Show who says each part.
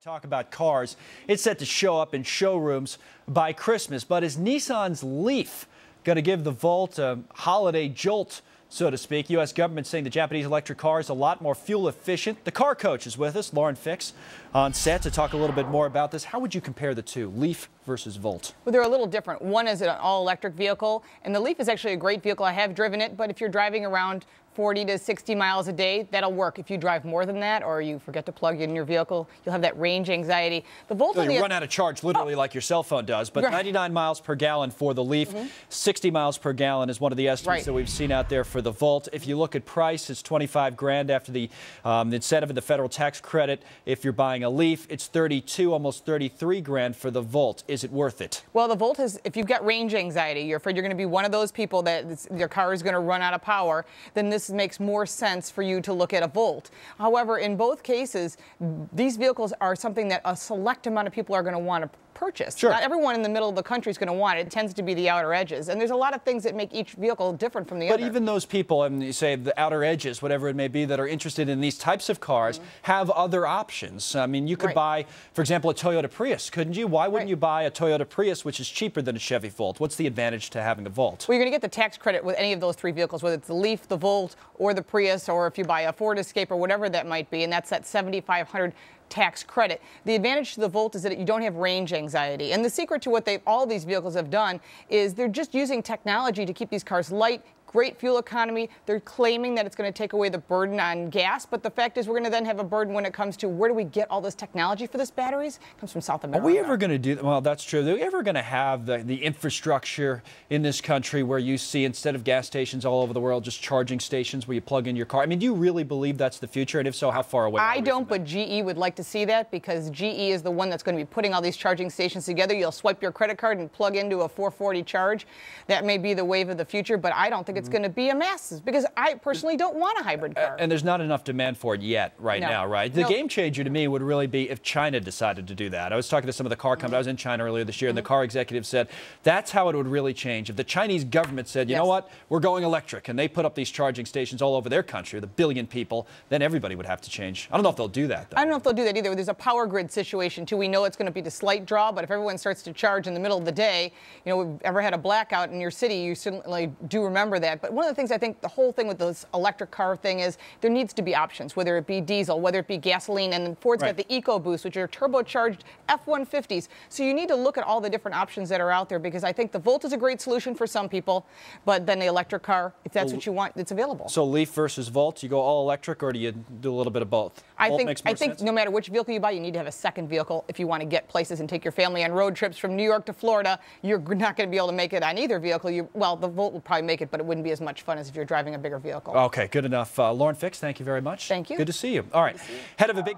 Speaker 1: Talk about cars. It's set to show up in showrooms by Christmas, but is Nissan's Leaf going to give the Volt a holiday jolt, so to speak? U.S. government saying the Japanese electric car is a lot more fuel efficient. The car coach is with us, Lauren Fix, on set to talk a little bit more about this. How would you compare the two, Leaf versus Volt? Well,
Speaker 2: they're a little different. One is an all-electric vehicle, and the Leaf is actually a great vehicle. I have driven it, but if you're driving around 40 to 60 miles a day, that'll work. If you drive more than that, or you forget to plug in your vehicle, you'll have that range anxiety. The Volt,
Speaker 1: so you run out of charge literally like your cell phone does, but 99 miles per gallon for the Leaf, 60 miles per gallon is one of the estimates that we've seen out there for the Volt. If you look at price, it's 25 grand after the incentive of the federal tax credit. If you're buying a Leaf, it's 32, almost 33 grand for the Volt. Is it worth it?
Speaker 2: Well, the Volt is, if you've got range anxiety, you're afraid you're going to be one of those people that your car is going to run out of power, then this makes more sense for you to look at a Volt. However, in both cases, these vehicles are something that a select amount of people are going to want to purchase.
Speaker 1: Sure.
Speaker 2: Not everyone in the middle of the country is going to want it. It tends to be the outer edges. And there's a lot of things that make each vehicle different from the other.
Speaker 1: But even those people, and you say the outer edges, whatever it may be, that are interested in these types of cars have other options. I mean, you could buy, for example, a Toyota Prius, couldn't you? Why wouldn't you buy a Toyota Prius, which is cheaper than a Chevy Volt? What's the advantage to having a Volt?
Speaker 2: Well, you're going to get the tax credit with any of those three vehicles, whether it's the Leaf, the Volt, or the Prius, or if you buy a Ford Escape or whatever that might be, and that's that $7,500 tax credit. The advantage to the Volt is that you don't have range anxiety. And the secret to what all these vehicles have done is they're just using technology to keep these cars light, great fuel economy. They're claiming that it's going to take away the burden on gas, but the fact is we're going to then have a burden when it comes to where do we get all this technology for this batteries? It comes from South America.
Speaker 1: Are we ever going to do that? Well, that's true. Are we ever going to have the infrastructure in this country where you see, instead of gas stations all over the world, just charging stations where you plug in your car? I mean, do you really believe that's the future? And if so, how far away are we
Speaker 2: I don't, but GE would like to see that, because GE is the one that's going to be putting all these charging stations together. You'll swipe your credit card and plug into a 440 charge. That may be the wave of the future, but I don't think it's going to be a masses, because I personally don't want a hybrid car.
Speaker 1: And there's not enough demand for it yet now, right? The game changer to me would really be if China decided to do that. I was talking to some of the car companies. I was in China earlier this year, and the car executive said that's how it would really change. If the Chinese government said, you know what, we're going electric, and they put up these charging stations all over their country, the billion people, then everybody would have to change. I don't know if they'll do that, though.
Speaker 2: I don't know if they'll do that either. There's a power grid situation, too. We know it's going to be the slight draw, but if everyone starts to charge in the middle of the day, you know, we've ever had a blackout in your city, you certainly do remember that. But one of the things I think the whole thing with this electric car thing is there needs to be options, whether it be diesel, whether it be gasoline, and then Ford's got the EcoBoost, which are turbocharged F-150s. So you need to look at all the different options that are out there, because I think the Volt is a great solution for some people, but then the electric car, if that's what you want, it's available.
Speaker 1: So Leaf versus Volt, you go all electric, or do you do a little bit of both?
Speaker 2: I think no matter which vehicle you buy, you need to have a second vehicle if you want to get places and take your family on road trips from New York to Florida. You're not going to be able to make it on either vehicle. Well, the Volt will probably make it, but it wouldn't be as much fun as if you're driving a bigger vehicle.
Speaker 1: Okay, good enough. Lauren Fix, thank you very much.
Speaker 2: Thank you.
Speaker 1: Good to see you. All right, head of a big